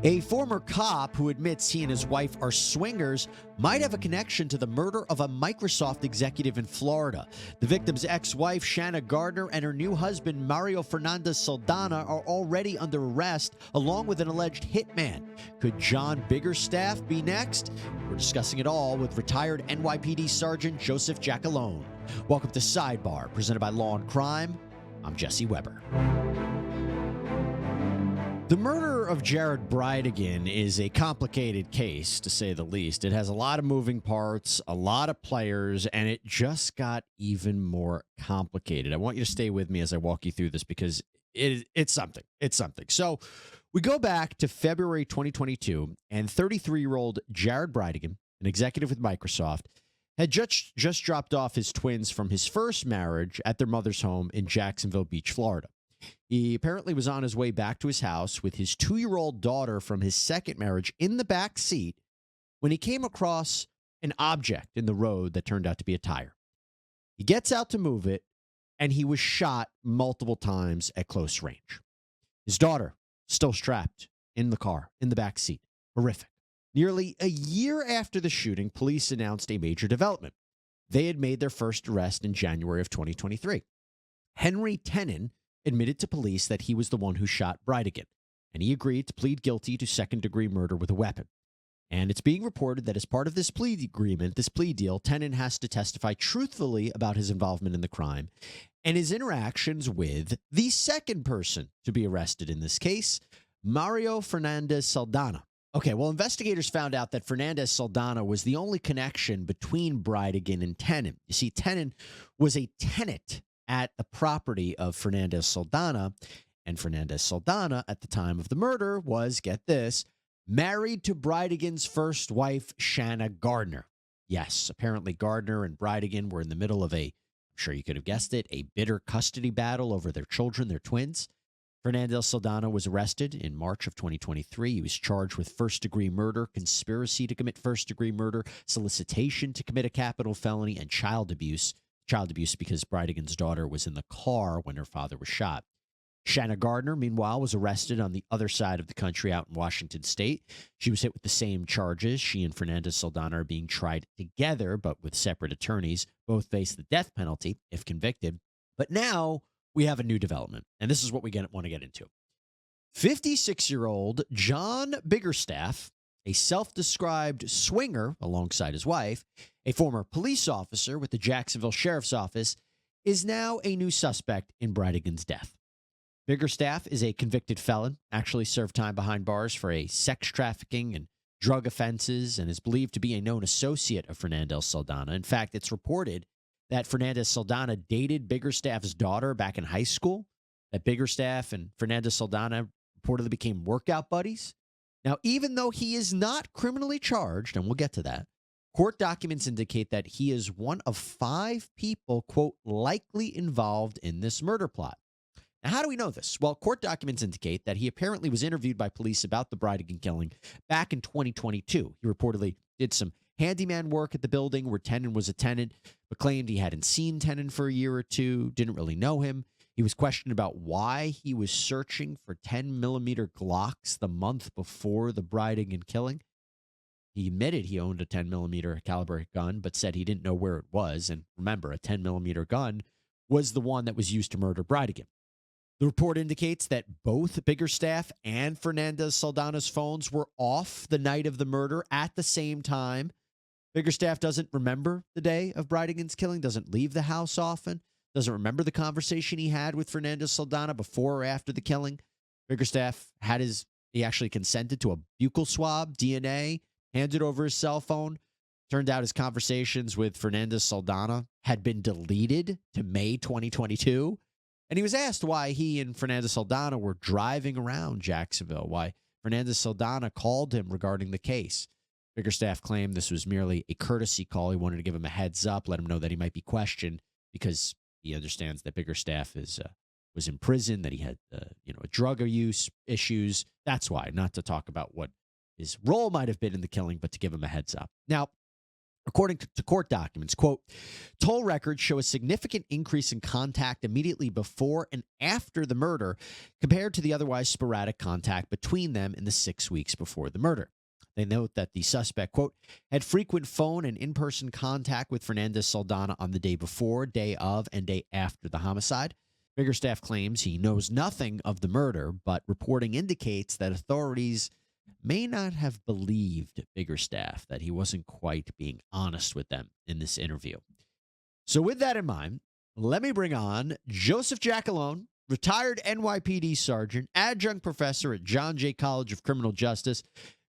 A former cop who admits he and his wife are swingers might have a connection to the murder of a Microsoft executive in Florida. The victim's ex-wife, Shanna Gardner, and her new husband, Mario Fernandez Saldana, are already under arrest, along with an alleged hitman. Could John Biggerstaff be next? We're discussing it all with retired NYPD Sergeant Joseph Giacalone. Welcome to Sidebar, presented by Law&Crime. I'm Jesse Weber. The murder of Jared Bridegan is a complicated case, to say the least. It has a lot of moving parts, a lot of players, and it just got even more complicated. I want you to stay with me as I walk you through this because it's something. It's something. So we go back to February 2022, and 33-year-old Jared Bridegan, an executive with Microsoft, had just dropped off his twins from his first marriage at their mother's home in Jacksonville Beach, Florida. He apparently was on his way back to his house with his 2-year-old daughter from his second marriage in the back seat when he came across an object in the road that turned out to be a tire. He gets out to move it, and he was shot multiple times at close range. His daughter still strapped in the car, in the back seat. Horrific. Nearly a year after the shooting, police announced a major development. They had made their first arrest in January of 2023. Henry Tenon admitted to police that he was the one who shot Bridegan, and he agreed to plead guilty to second-degree murder with a weapon. And it's being reported that as part of this plea agreement, this plea deal, Tenon has to testify truthfully about his involvement in the crime and his interactions with the second person to be arrested in this case, Mario Fernandez Saldana. Okay, well, investigators found out that Fernandez Saldana was the only connection between Bridegan and Tenon. You see, Tenon was a tenant at the property of Fernandez Saldana, and Fernandez Saldana at the time of the murder was, get this, married to Bridegan's first wife, Shanna Gardner. Yes, apparently Gardner and Bridegan were in the middle of I'm sure you could have guessed it, a bitter custody battle over their children, their twins. Fernandez Saldana was arrested in March of 2023. He was charged with first-degree murder, conspiracy to commit first-degree murder, solicitation to commit a capital felony, and child abuse. Child abuse because Bridegan's daughter was in the car when her father was shot. Shanna Gardner, meanwhile, was arrested on the other side of the country out in Washington State. She was hit with the same charges. She and Fernandez Saldana are being tried together, but with separate attorneys. Both face the death penalty if convicted. But now we have a new development, and this is what we want to get into. 56-year-old John Biggerstaff, a self-described swinger alongside his wife, a former police officer with the Jacksonville Sheriff's Office, is now a new suspect in Bridegan's death. Biggerstaff is a convicted felon, actually served time behind bars for a sex trafficking and drug offenses, and is believed to be a known associate of Fernandez Saldana. In fact, it's reported that Fernandez Saldana dated Biggerstaff's daughter back in high school, that Biggerstaff and Fernandez Saldana reportedly became workout buddies. Now, even though he is not criminally charged, and we'll get to that, court documents indicate that he is one of 5 people, quote, likely involved in this murder plot. Now, how do we know this? Well, court documents indicate that he apparently was interviewed by police about the Bridegan killing back in 2022. He reportedly did some handyman work at the building where Tenon was a tenant, but claimed he hadn't seen Tenon for a year or two, didn't really know him. He was questioned about why he was searching for 10-millimeter Glocks the month before the Bridegan killing. He admitted he owned a 10-millimeter caliber gun, but said he didn't know where it was. And remember, a 10-millimeter gun was the one that was used to murder Bridegan. The report indicates that both Biggerstaff and Fernandez Saldana's phones were off the night of the murder at the same time. Biggerstaff doesn't remember the day of Bridegan's killing, doesn't leave the house often, doesn't remember the conversation he had with Fernandez Saldana before or after the killing. Biggerstaff he actually consented to a buccal swab, DNA, handed over his cell phone. Turned out his conversations with Fernandez Saldana had been deleted to May 2022. And he was asked why he and Fernandez Saldana were driving around Jacksonville, why Fernandez Saldana called him regarding the case. Biggerstaff claimed this was merely a courtesy call. He wanted to give him a heads up, let him know that he might be questioned because he understands that Biggerstaff was in prison, that he had drug use issues. That's why, not to talk about what his role might have been in the killing, but to give him a heads up. Now, According to court documents, quote, toll records show a significant increase in contact immediately before and after the murder compared to the otherwise sporadic contact between them in the 6 weeks before the murder. They note that the suspect, quote, had frequent phone and in person contact with Fernandez Saldana on the day before, day of, and day after the homicide. Biggerstaff claims he knows nothing of the murder, but reporting indicates that authorities may not have believed Biggerstaff, that he wasn't quite being honest with them in this interview. So, with that in mind, let me bring on Joseph Giacalone, retired NYPD sergeant, adjunct professor at John Jay College of Criminal Justice.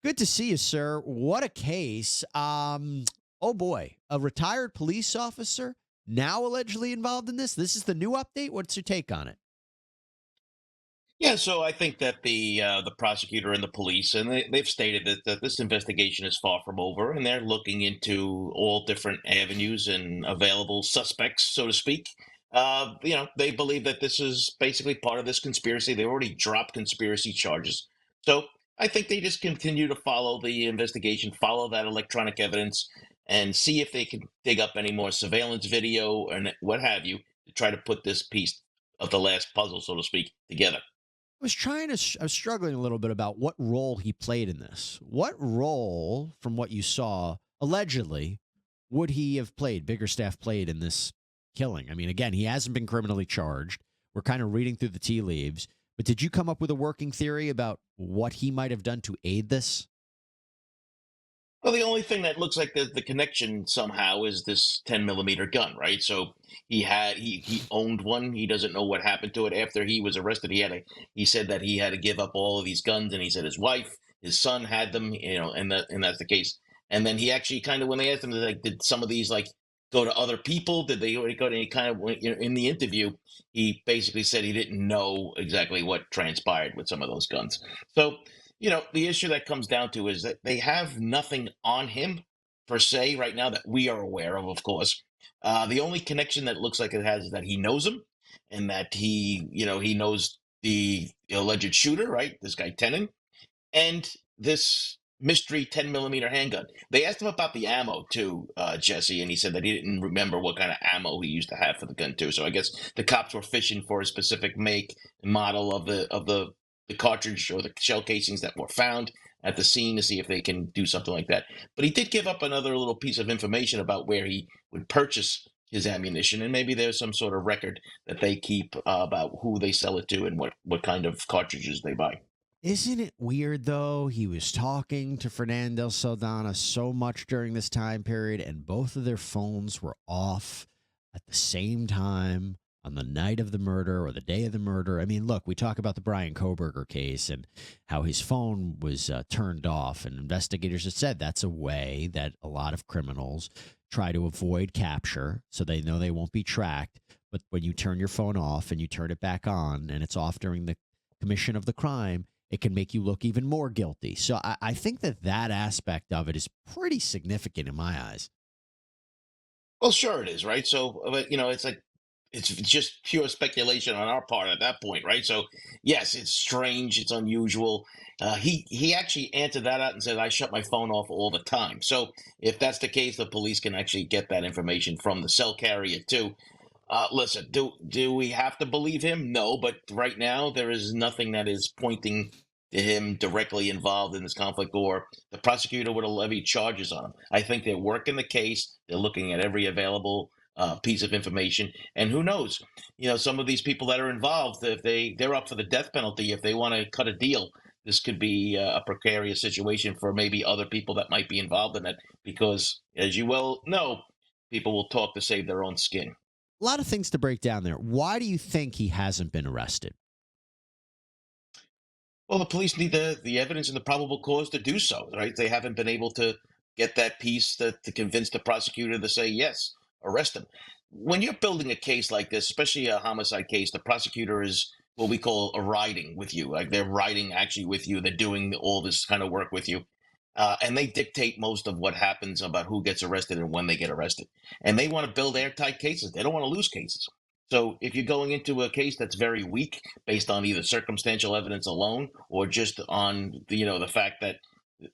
Good to see you, sir. What a case. Oh, boy. A retired police officer now allegedly involved in this? This is the new update? What's your take on it? Yeah, so I think that the prosecutor and the police, and they've stated that this investigation is far from over, and they're looking into all different avenues and available suspects, so to speak. They believe that this is basically part of this conspiracy. They already dropped conspiracy charges, so I think they just continue to follow the investigation, follow that electronic evidence, and see if they can dig up any more surveillance video and what have you to try to put this piece of the last puzzle, so to speak, together. I was struggling a little bit about what role he played in this. What role, from what you saw, allegedly, would he have played, Biggerstaff played in this killing? I mean, again, he hasn't been criminally charged. We're kind of reading through the tea leaves. But did you come up with a working theory about what he might have done to aid this? Well, the only thing that looks like the connection somehow is this 10 millimeter gun, right? So he owned one. He doesn't know what happened to it after he was arrested. He said that he had to give up all of these guns, and he said his wife, his son had them, and that's the case. And then he actually kind of, when they asked him, like, did some of these like go to other people? Did they already go to any kind of, in the interview, he basically said he didn't know exactly what transpired with some of those guns. So the issue that comes down to is that they have nothing on him per se right now that we are aware of course. The only connection that looks like it has is that he knows him and that he knows the alleged shooter, right? This guy Tenon, and this mystery 10 millimeter handgun. They asked him about the ammo too, Jesse, and he said that he didn't remember what kind of ammo he used to have for the gun too. So I guess the cops were fishing for a specific make and model of the cartridge or the shell casings that were found at the scene to see if they can do something like that. But he did give up another little piece of information about where he would purchase his ammunition, and maybe there's some sort of record that they keep about who they sell it to and what kind of cartridges they buy. Isn't it weird, though? He was talking to Fernando Saldana so much during this time period, and both of their phones were off at the same time on the night of the murder or the day of the murder. I mean, look, we talk about the Brian Koberger case and how his phone was turned off, and investigators have said that's a way that a lot of criminals try to avoid capture so they know they won't be tracked. But when you turn your phone off and you turn it back on and it's off during the commission of the crime, it can make you look even more guilty. So I think that aspect of it is pretty significant in my eyes. Well, sure it is, right? So, but it's like it's just pure speculation on our part at that point, right? So, yes, it's strange, it's unusual. He actually answered that out and said, "I shut my phone off all the time." So, if that's the case, the police can actually get that information from the cell carrier too. Listen, do we have to believe him? No, but right now there is nothing that is pointing to him directly involved in this conflict, or the prosecutor would have levied charges on him. I think they're working the case. They're looking at every available piece of information, and who knows? Some of these people that are involved, if they're up for the death penalty, if they want to cut a deal, this could be a precarious situation for maybe other people that might be involved in it, because, as you well know, people will talk to save their own skin. A lot of things to break down there. Why do you think he hasn't been arrested? Well, the police need the evidence and the probable cause to do so, right? They haven't been able to get that piece to convince the prosecutor to say, yes, arrest him. When you're building a case like this, especially a homicide case, the prosecutor is what we call a riding with you. Like they're riding actually with you. They're doing all this kind of work with you. And they dictate most of what happens about who gets arrested and when they get arrested. And they want to build airtight cases. They don't want to lose cases. So if you're going into a case that's very weak based on either circumstantial evidence alone or just on the fact that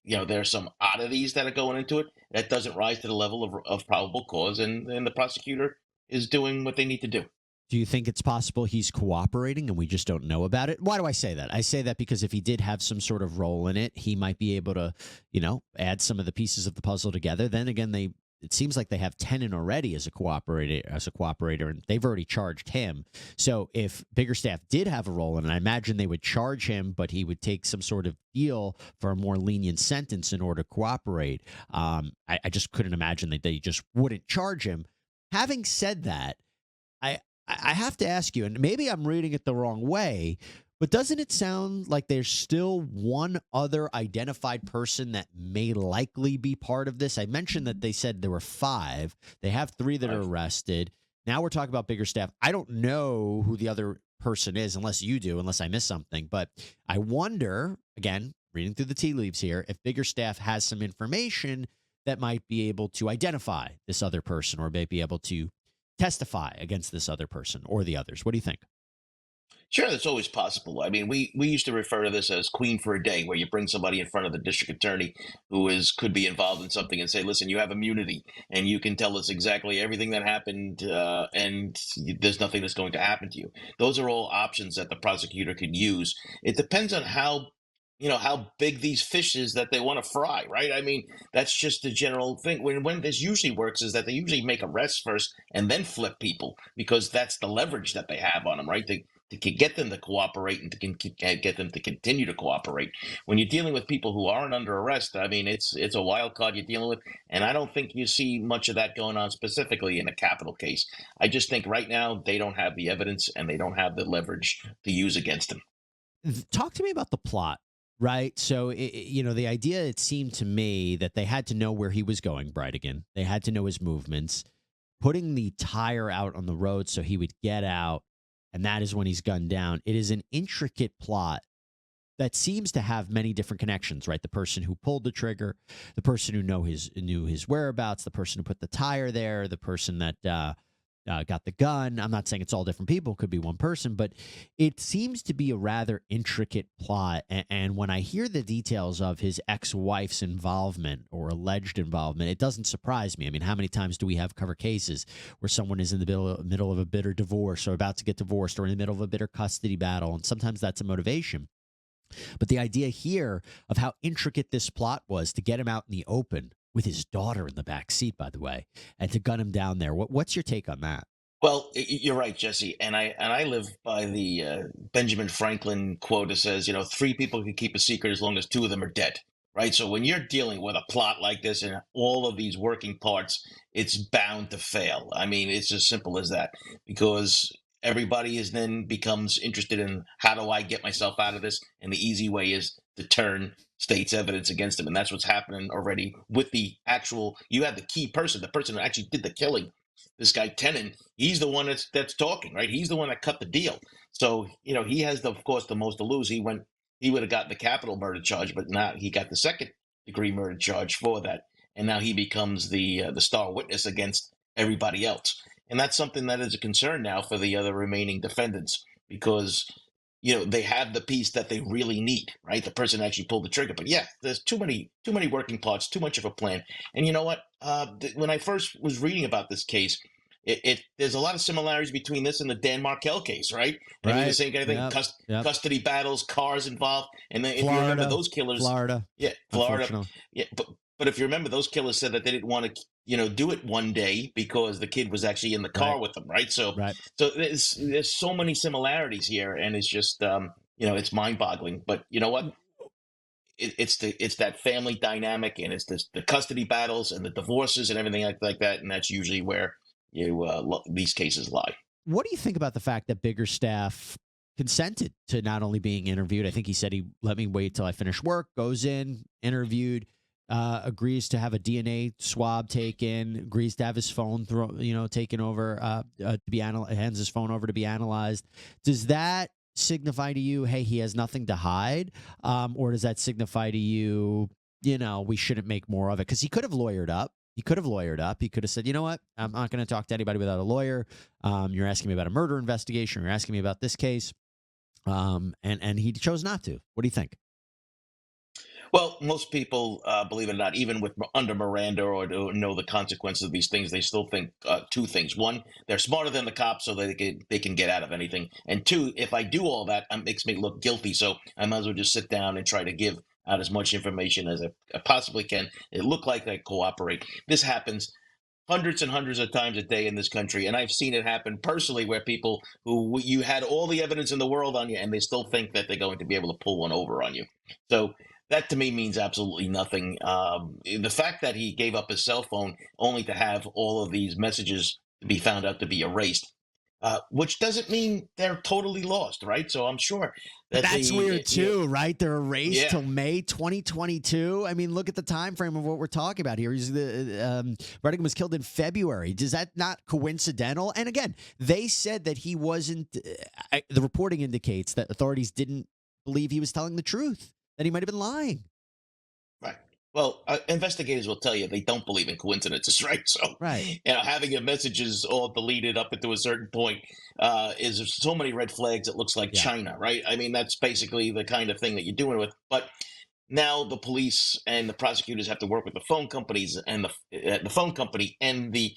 there are some oddities that are going into it. That doesn't rise to the level of probable cause, and the prosecutor is doing what they need to do. Do you think it's possible he's cooperating and we just don't know about it? Why do I say that? I say that because if he did have some sort of role in it, he might be able to, add some of the pieces of the puzzle together. Then again, it seems like they have Tenen already as a cooperator, and they've already charged him. So if Biggerstaff did have a role in it, I imagine they would charge him, but he would take some sort of deal for a more lenient sentence in order to cooperate. I just couldn't imagine that they just wouldn't charge him. Having said that, I have to ask you, and maybe I'm reading it the wrong way, but doesn't it sound like there's still one other identified person that may likely be part of this? I mentioned that they said there were 5. They have 3 that are arrested. Now we're talking about Biggerstaff. I don't know who the other person is unless you do, unless I miss something. But I wonder, again, reading through the tea leaves here, if Biggerstaff has some information that might be able to identify this other person or may be able to testify against this other person or the others. What do you think? Sure, that's always possible. I mean, we used to refer to this as Queen for a Day, where you bring somebody in front of the district attorney who could be involved in something and say, "Listen, you have immunity, and you can tell us exactly everything that happened, and there's nothing that's going to happen to you." Those are all options that the prosecutor could use. It depends on how big these fish is that they want to fry, right? I mean, that's just the general thing. When this usually works is that they usually make arrests first and then flip people, because that's the leverage that they have on them, right? To get them to cooperate and get them to continue to cooperate. When you're dealing with people who aren't under arrest, I mean, it's a wild card you're dealing with, and I don't think you see much of that going on specifically in a capital case. I just think right now they don't have the evidence and they don't have the leverage to use against them. Talk to me about the plot. Right. So, the idea, it seemed to me that they had to know where he was going, Bridegan. They had to know his movements, putting the tire out on the road so he would get out. And that is when he's gunned down. It is an intricate plot that seems to have many different connections, right? The person who pulled the trigger, the person who knew his whereabouts, the person who put the tire there, the person that got the gun. I'm not saying it's all different people. Could be one person, but it seems to be a rather intricate plot. And when I hear the details of his ex-wife's involvement or alleged involvement, it doesn't surprise me. I mean, how many times do we have cover cases where someone is in the middle of a bitter divorce or about to get divorced or in the middle of a bitter custody battle? And sometimes that's a motivation. But the idea here of how intricate this plot was to get him out in the open with his daughter in the back seat, by the way, and to gun him down there. What's your take on that? Well, you're right, Jesse, and I live by the Benjamin Franklin quote that says, 3 people can keep a secret as long as 2 of them are dead, right? So when you're dealing with a plot like this and all of these working parts, it's bound to fail. I mean, it's as simple as that, because everybody is then becomes interested in, how do I get myself out of this? And the easy way is to turn state's evidence against them, and that's what's happening already with the actual. You have the key person, the person who actually did the killing, this guy Tenen. He's the one that's talking, right? He's the one that cut the deal. So he has of course the most to lose. He would have gotten the capital murder charge, but now he got the second degree murder charge for that, and now he becomes the star witness against everybody else, and that's something that is a concern now for the other remaining defendants, because they have the piece that they really need, right? The person actually pulled the trigger. But yeah, there's too many working parts, too much of a plan. And you know what? When I first was reading about this case, there's a lot of similarities between this and the Dan Markel case, right? I mean, the Right. same kind of thing. Yep. Custody battles, cars involved, and then if you remember Florida. those killers, Florida. yeah, Florida, Unfortunately. yeah, but if you remember, those killers said that they didn't want to, do it one day because the kid was actually in the car Right. with them, right? So Right. so there's so many similarities here, and it's just it's mind-boggling. But you know what? It's that family dynamic, and it's the custody battles and the divorces and everything like that, and that's usually where these cases lie. What do you think about the fact that Biggerstaff consented to not only being interviewed? I think he said he let me wait till I finish work, goes in, interviewed, agrees to have a DNA swab taken, agrees to have his phone taken over to be hands his phone over to be analyzed. Does that signify to you, hey, he has nothing to hide, or does that signify to you, we shouldn't make more of it? Because he could have lawyered up. He could have lawyered up. He could have said, you know what? I'm not going to talk to anybody without a lawyer. You're asking me about a murder investigation. You're asking me about this case. And he chose not to. What do you think? Well, most people, believe it or not, even with under Miranda or to know the consequences of these things, they still think two things: one, they're smarter than the cops, so they can get out of anything; and two, if I do all that, it makes me look guilty, so I might as well just sit down and try to give out as much information as I possibly can. It look like I cooperate. This happens hundreds and hundreds of times a day in this country, and I've seen it happen personally, where people who you had all the evidence in the world on you, and they still think that they're going to be able to pull one over on you. So that to me means absolutely nothing. The fact that he gave up his cell phone only to have all of these messages be found out to be erased, which doesn't mean they're totally lost, right? So I'm sure But that that's weird too, right? They're erased yeah. till May 2022. I mean, look at the time frame of what we're talking about here. Bridegan was killed in February. Is that not coincidental? And again, they said that he wasn't. The reporting indicates that authorities didn't believe he was telling the truth, that he might have been lying. Right. Well, investigators will tell you they don't believe in coincidences, right? So, Right. having your messages all deleted up until a certain point is so many red flags. It looks like Yeah. China, right? I mean, that's basically the kind of thing that you're doing with. But now the police and the prosecutors have to work with the phone companies and the phone company and the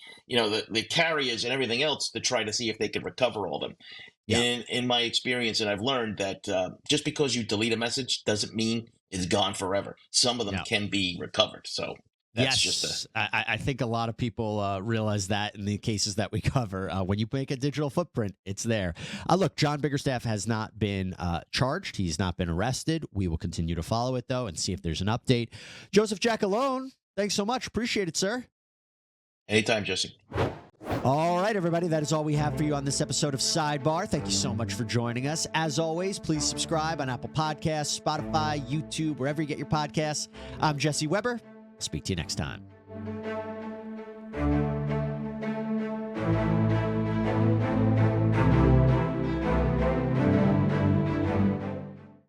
carriers and everything else to try to see if they can recover all of them. Yeah. In my experience, and I've learned that just because you delete a message doesn't mean it's gone forever. Some of them Yeah. can be recovered. So that's just Yes, I think a lot of people realize that in the cases that we cover. When you make a digital footprint, it's there. Look, John Biggerstaff has not been charged. He's not been arrested. We will continue to follow it, though, and see if there's an update. Joseph Giacalone, thanks so much. Appreciate it, sir. anytime, Jesse. All right, everybody, that is all we have for you on this episode of Sidebar. Thank you so much for joining us. As always, please subscribe on Apple Podcasts, Spotify, YouTube, wherever you get your podcasts. I'm Jesse Weber. Speak to you next time.